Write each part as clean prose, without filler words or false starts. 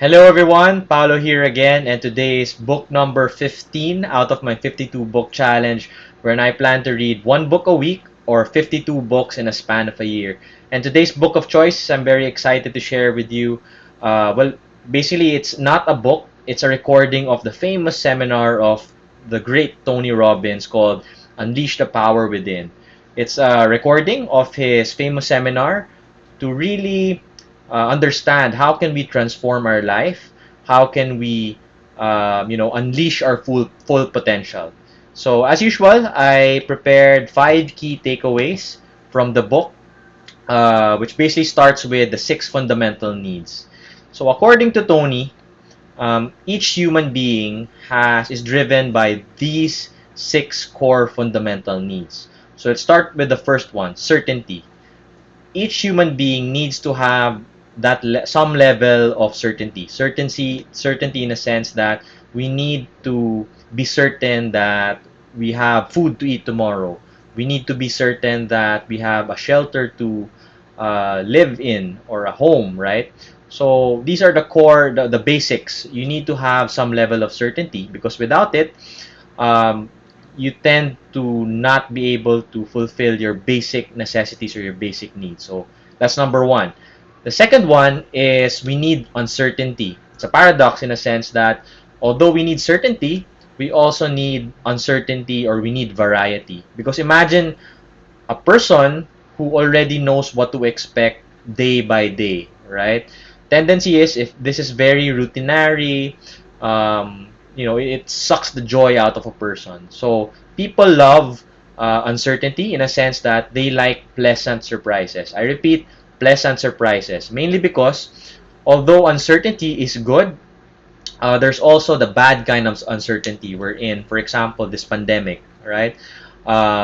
Hello everyone, Paolo here again, and today is book number 15 out of my 52 book challenge, wherein I plan to read one book a week or 52 books in a span of a year. And today's book of choice, I'm very excited to share with you. Basically, it's not a book, it's a recording of the famous seminar of the great Tony Robbins called Unleash the Power Within. It's a recording of his famous seminar to really understand how can we transform our life, how can we unleash our full potential. So as usual, I prepared 5 key takeaways from the book, which basically starts with the 6 fundamental needs. So according to Tony, each human being is driven by these 6 core fundamental needs. So let's start with the first one: certainty. Each human being needs to have some level of certainty in a sense that we need to be certain that we have food to eat tomorrow. We need to be certain that we have a shelter to live in, or a home, right? So these are the basics. You need to have some level of certainty, because without it, um, you tend to not be able to fulfill your basic necessities or your basic needs. So that's number one. The second one is we need uncertainty. It's a paradox in a sense that although we need certainty, we also need uncertainty, or we need variety. Because imagine a person who already knows what to expect day by day, right? Tendency is, if this is very routinary, it sucks the joy out of a person. So people love uncertainty in a sense that they like pleasant surprises. I repeat, pleasant surprises, mainly because although uncertainty is good, there's also the bad kind of uncertainty we're in. For example, this pandemic, right?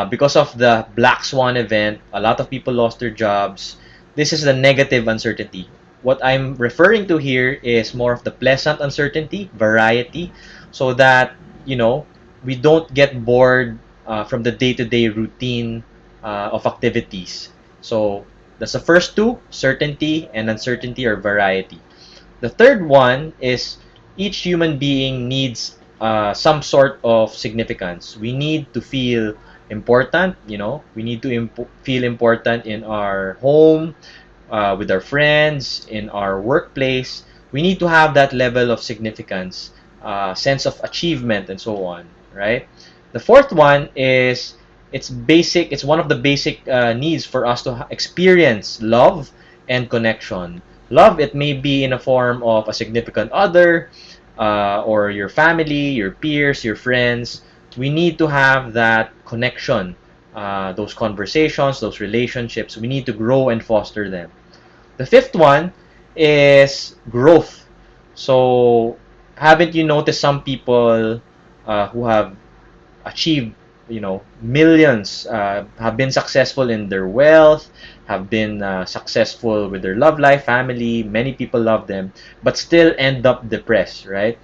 Because of the Black Swan event, a lot of people lost their jobs. This is the negative uncertainty. What I'm referring to here is more of the pleasant uncertainty, variety, so that, we don't get bored from the day-to-day routine of activities. So that's the first two: certainty and uncertainty, or variety. The third one is each human being needs some sort of significance. We need to feel important, we need to feel important in our home, with our friends, in our workplace. We need to have that level of significance, sense of achievement, and so on, right? The fourth one is, it's one of the basic needs for us to experience love and connection. Love, it may be in a form of a significant other, or your family, your peers, your friends. We need to have that connection, those conversations, those relationships. We need to grow and foster them. The fifth one is growth. So, haven't you noticed some people who have achieved, millions, have been successful in their wealth, have been successful with their love life, family, many people love them, but still end up depressed, right?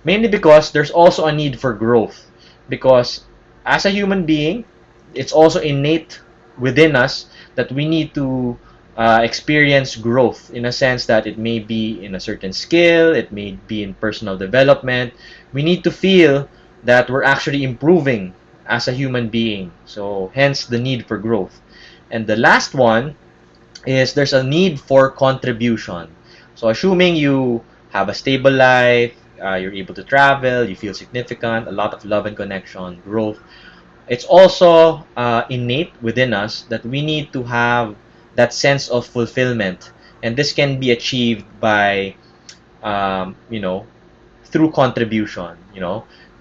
Mainly because there's also a need for growth. Because as a human being, it's also innate within us that we need to experience growth, in a sense that it may be in a certain skill, it may be in personal development. We need to feel that we're actually improving as a human being. So, hence the need for growth. And the last one is there's a need for contribution. So, assuming you have a stable life, you're able to travel, you feel significant, a lot of love and connection, growth, it's also innate within us that we need to have that sense of fulfillment. And this can be achieved by, um, you know, through contribution.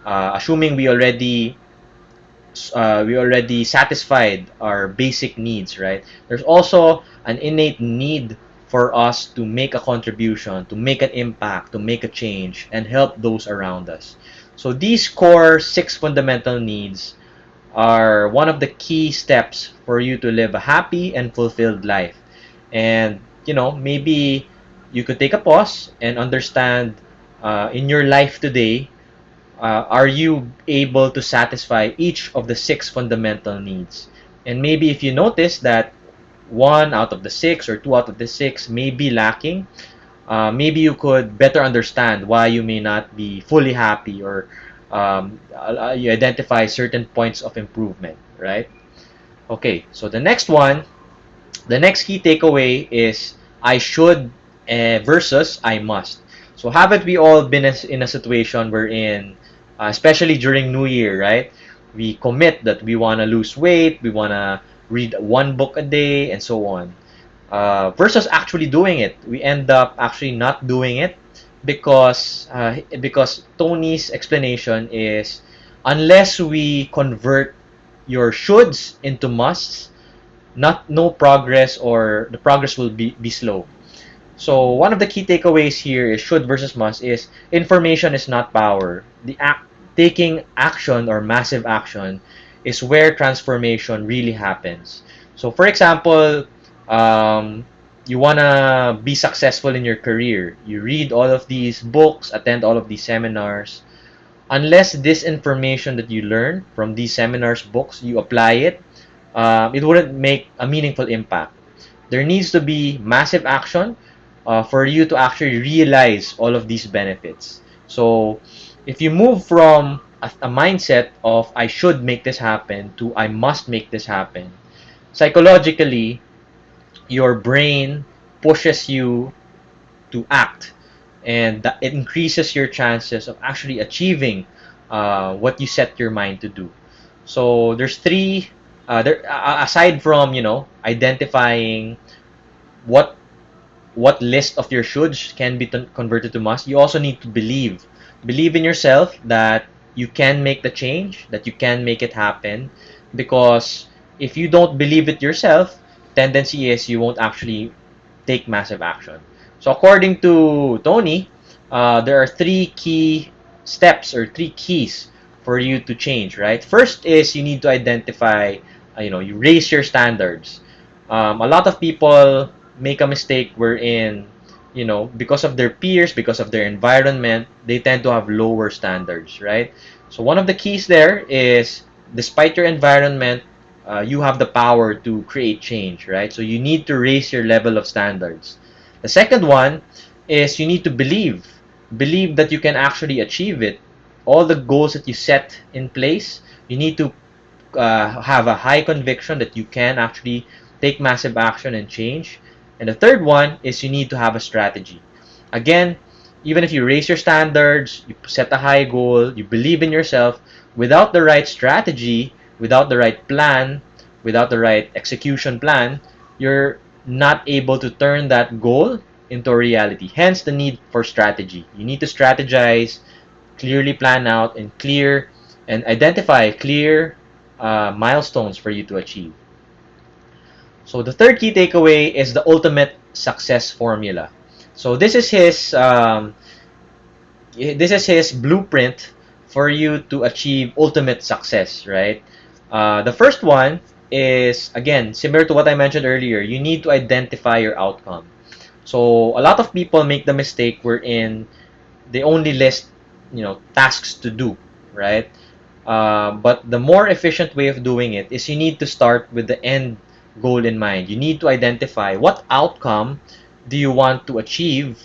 Assuming we already satisfied our basic needs, right? There's also an innate need for us to make a contribution, to make an impact, to make a change, and help those around us. So these core 6 fundamental needs are one of the key steps for you to live a happy and fulfilled life. And, maybe you could take a pause and understand, in your life today, are you able to satisfy each of the 6 fundamental needs? And maybe if you notice that one out of the six or two out of the six may be lacking, maybe you could better understand why you may not be fully happy, or you identify certain points of improvement, right? Okay, so the next key takeaway is I should versus I must. So haven't we all been in a situation wherein, especially during New Year, right? We commit that we want to lose weight, we want to read one book a day, and so on. Versus actually doing it, we end up actually not doing it because Tony's explanation is, unless we convert your shoulds into musts, not no progress, or the progress will be slow. So one of the key takeaways here is should versus must is information is not power. Taking action or massive action is where transformation really happens. So for example, you wanna be successful in your career. You read all of these books, attend all of these seminars. Unless this information that you learn from these seminars, books, you apply it, it wouldn't make a meaningful impact. There needs to be massive action for you to actually realize all of these benefits. So, if you move from a mindset of I should make this happen to I must make this happen, psychologically, your brain pushes you to act, and that it increases your chances of actually achieving what you set your mind to do. So there's three. Aside from identifying what what list of your shoulds can be converted to must, you also need to believe in yourself that you can make the change, that you can make it happen. Because if you don't believe it yourself, tendency is you won't actually take massive action. So according to Tony, there are three key steps or three keys for you to change, right? First is you need to identify, you raise your standards. A lot of people make a mistake wherein, because of their peers, because of their environment, they tend to have lower standards, right? So one of the keys there is, despite your environment, you have the power to create change, right? So you need to raise your level of standards. The second one is you need to believe that you can actually achieve it. All the goals that you set in place, you need to have a high conviction that you can actually take massive action and change. And the third one is you need to have a strategy. Again, even if you raise your standards, you set a high goal, you believe in yourself, without the right strategy, without the right plan, without the right execution plan, you're not able to turn that goal into a reality. Hence the need for strategy. You need to strategize, clearly plan out, and identify clear milestones for you to achieve. So the third key takeaway is the ultimate success formula. So this is his blueprint for you to achieve ultimate success, right? The first one is, again, similar to what I mentioned earlier. You need to identify your outcome. So a lot of people make the mistake wherein they only list, tasks to do, right? But the more efficient way of doing it is you need to start with the end goal in mind. You need to identify what outcome do you want to achieve,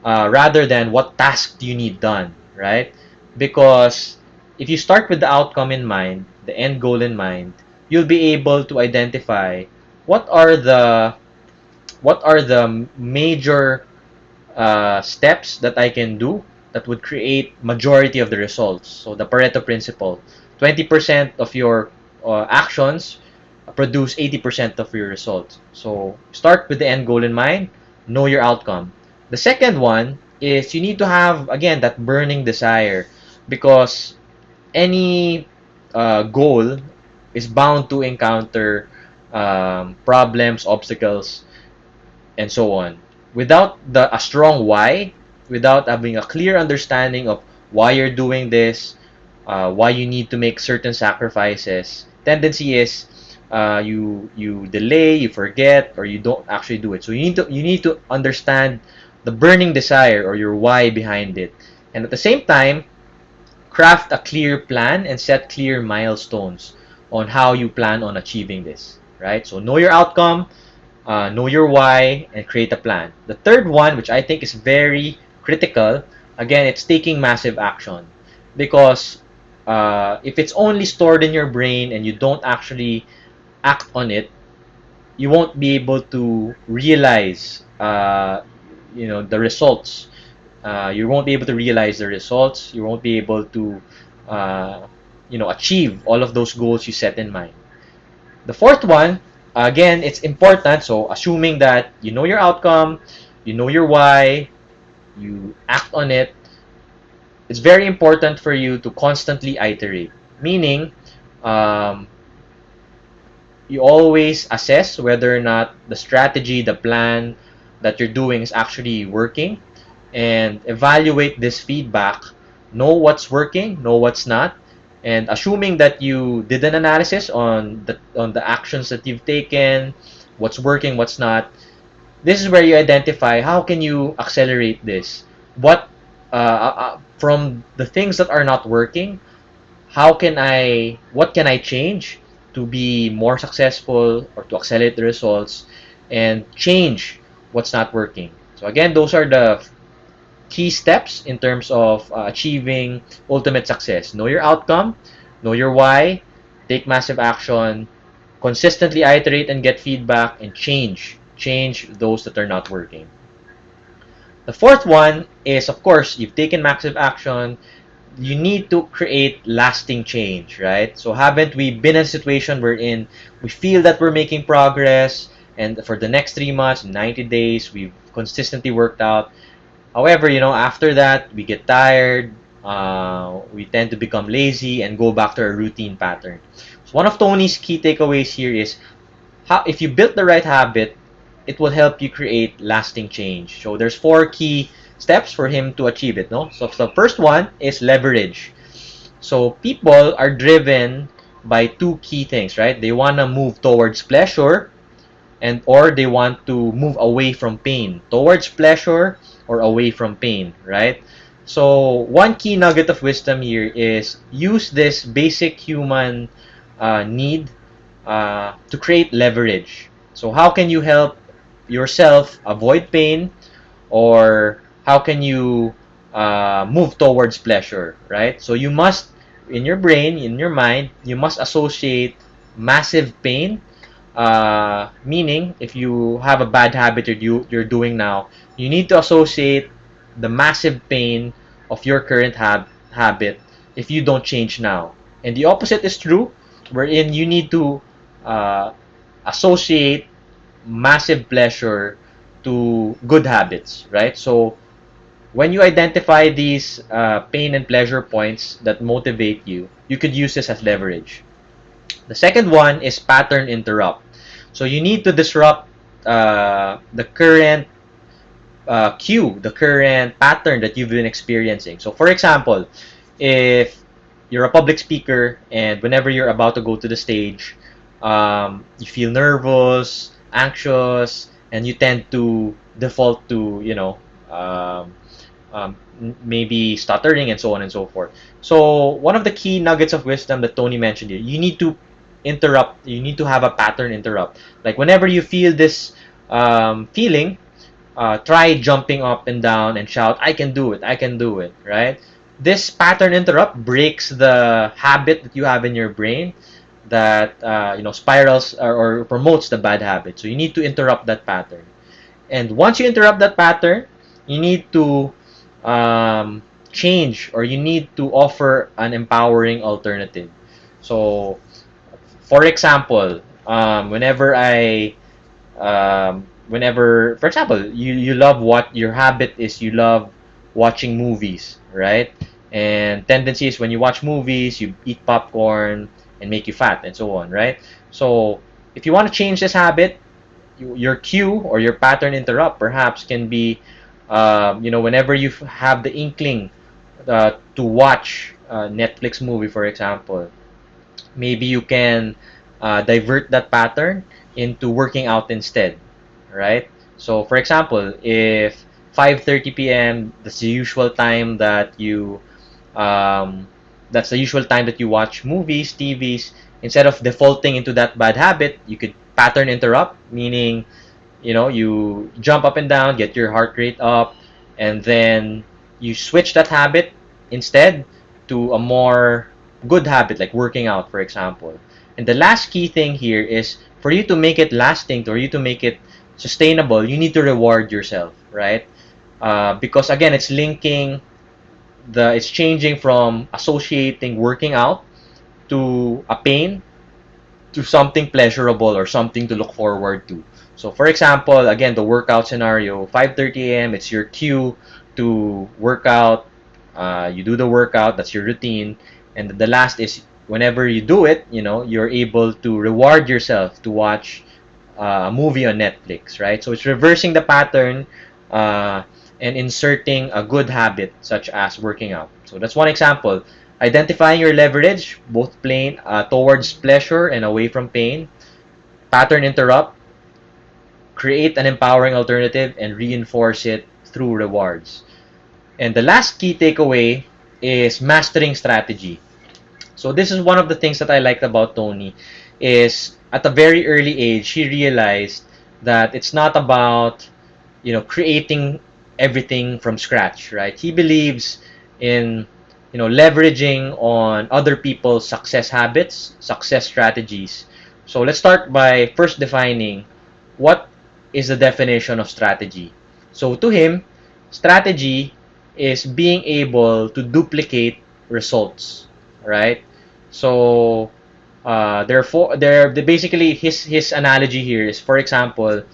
rather than what task do you need done, right? Because if you start with the outcome in mind, the end goal in mind, you'll be able to identify what are the major steps that I can do that would create majority of the results. So the Pareto principle, 20% of your actions produce 80% of your results. So start with the end goal in mind, know your outcome. The second one is you need to have, again, that burning desire, because any goal is bound to encounter problems, obstacles, and so on. Without a strong why, without having a clear understanding of why you're doing this, why you need to make certain sacrifices, tendency is you delay, you forget, or you don't actually do it. So you need to understand the burning desire or your why behind it, and at the same time, craft a clear plan and set clear milestones on how you plan on achieving this. Right? So know your outcome, know your why, and create a plan. The third one, which I think is very critical, again, it's taking massive action. Because if it's only stored in your brain and you don't actually act on it, you won't be able to realize, the results. You won't be able to realize the results. You won't be able to, achieve all of those goals you set in mind. The fourth one, again, it's important. So, assuming that you know your outcome, you know your why, you act on it, it's very important for you to constantly iterate. Meaning, um, you always assess whether or not the strategy, the plan that you're doing is actually working, and evaluate this feedback. Know what's working, know what's not, and assuming that you did an analysis on the actions that you've taken, what's working, what's not. This is where you identify how can you accelerate this. From the things that are not working, what can I change to be more successful or to accelerate the results and change what's not working. So again, those are the key steps in terms of achieving ultimate success. Know your outcome, know your why, take massive action, consistently iterate and get feedback, and change those that are not working. The fourth one is, of course, you've taken massive action, you need to create lasting change, right? So haven't we been in a situation wherein we feel that we're making progress, and for the next 3 months, 90 days, we've consistently worked out. However, after that, we get tired, we tend to become lazy and go back to our routine pattern. So one of Tony's key takeaways here is how if you build the right habit, it will help you create lasting change. So there's four key steps for him to achieve it. No, so the first one is leverage. So people are driven by two key things, right? They want to move towards pleasure, and or they want to move away from pain, towards pleasure or away from pain, right? So one key nugget of wisdom here is use this basic human need to create leverage. So how can you help yourself avoid pain, or how can you move towards pleasure, right? So you must, in your brain, in your mind, you must associate massive pain. Meaning, if you have a bad habit you're doing now, you need to associate the massive pain of your current habit if you don't change now. And the opposite is true, wherein you need to uh, associate massive pleasure to good habits, right? So when you identify these pain and pleasure points that motivate you, you could use this as leverage. The second one is pattern interrupt. So you need to disrupt the current cue, the current pattern that you've been experiencing. So, for example, if you're a public speaker and whenever you're about to go to the stage, you feel nervous, anxious, and you tend to default to, maybe stuttering and so on and so forth. So, one of the key nuggets of wisdom that Tony mentioned here, you need to interrupt, you need to have a pattern interrupt. Like, whenever you feel this feeling, try jumping up and down and shout, I can do it, I can do it, right? This pattern interrupt breaks the habit that you have in your brain that spirals or promotes the bad habit. So you need to interrupt that pattern. And once you interrupt that pattern, you need to change, or you need to offer an empowering alternative. So, for example, for example, you love what your habit is, you love watching movies, right? And tendency is when you watch movies, you eat popcorn and make you fat and so on, right? So if you want to change this habit, your cue or your pattern interrupt perhaps can be, whenever you have the inkling to watch a Netflix movie, for example, maybe you can divert that pattern into working out instead, right? So, for example, if 5:30 p.m. Um, that's the usual time that you watch movies, TVs. Instead of defaulting into that bad habit, you could pattern interrupt, meaning you jump up and down, get your heart rate up, and then you switch that habit instead to a more good habit like working out, for example. And the last key thing here is for you to make it lasting, for you to make it sustainable, you need to reward yourself, right? Because again, it's changing from associating working out to a pain to something pleasurable or something to look forward to. So for example, again, the workout scenario, 5:30 a.m., it's your cue to work out. You do the workout, that's your routine. And the last is whenever you do it, you're able to reward yourself to watch a movie on Netflix, right? So it's reversing the pattern uh, and inserting a good habit such as working out. So that's one example. Identifying your leverage, both plain towards pleasure and away from pain. Pattern interrupt, create an empowering alternative, and reinforce it through rewards. And the last key takeaway is mastering strategy. So this is one of the things that I liked about Tony is at a very early age he realized that it's not about creating everything from scratch, right? He believes in leveraging on other people's success habits, success strategies. So let's start by first defining what is the definition of strategy. So to him, strategy is being able to duplicate results, right? So therefore, basically his analogy here is, for example,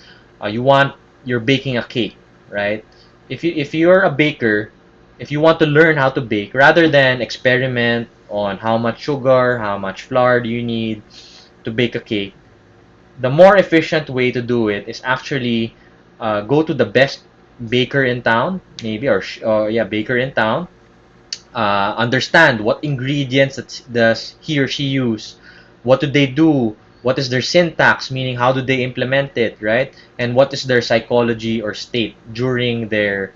you're baking a cake, right? If you're a baker, if you want to learn how to bake, rather than experiment on how much sugar, how much flour do you need to bake a cake, the more efficient way to do it is actually go to the best baker in town, maybe, or yeah, baker in town. Understand what ingredients does he or she use, what do they do, what is their syntax, meaning how do they implement it, right? And what is their psychology or state during their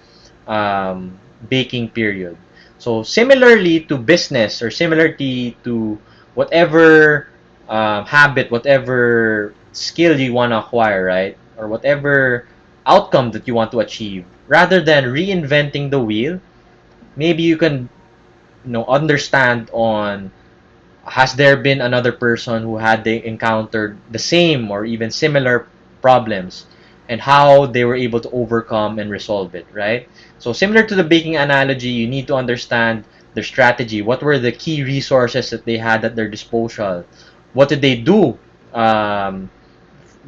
baking period. So similarly to business, or similarly to whatever habit, whatever skill you want to acquire, right? Or whatever outcome that you want to achieve, rather than reinventing the wheel, maybe you can understand on, has there been another person who had they encountered the same or even similar problems, and how they were able to overcome and resolve it, right? So similar to the baking analogy, you need to understand their strategy. What were the key resources that they had at their disposal? What did they do um,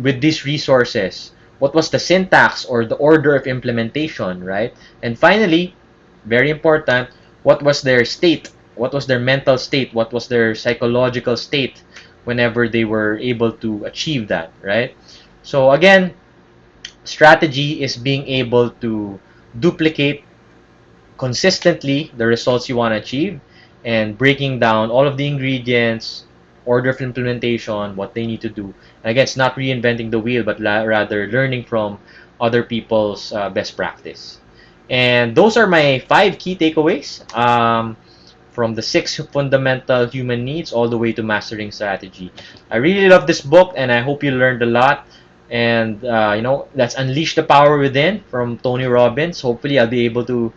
with these resources? What was the syntax or the order of implementation, right? And finally, very important, what was their state? What was their mental state? What was their psychological state whenever they were able to achieve that, right? So again, strategy is being able to duplicate consistently the results you want to achieve, and breaking down all of the ingredients, order of implementation, what they need to do. And again, it's not reinventing the wheel, but rather learning from other people's best practice. And those are my 5 key takeaways, from the 6 fundamental human needs all the way to mastering strategy. I really love this book, and I hope you learned a lot. And that's Unleash the Power Within from Tony Robbins. Hopefully, I'll be able to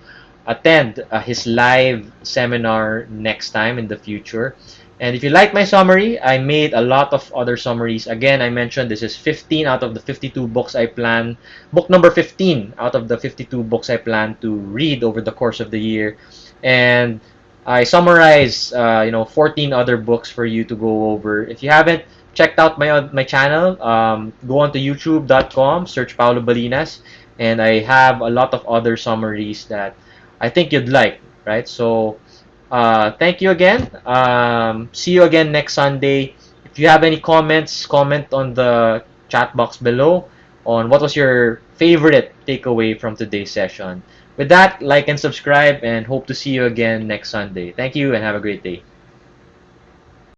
attend his live seminar next time in the future. And if you like my summary, I made a lot of other summaries. Again, I mentioned this is 15 out of the 52 books I plan. Book number 15 out of the 52 books I plan to read over the course of the year. And I summarize, 14 other books for you to go over. If you haven't checked out my channel, go on to youtube.com, search Paulo Balinas, and I have a lot of other summaries that I think you'd like, right? So, thank you again. See you again next Sunday. If you have any comments, comment on the chat box below on what was your favorite takeaway from today's session. With that, like and subscribe, and hope to see you again next Sunday. Thank you and have a great day.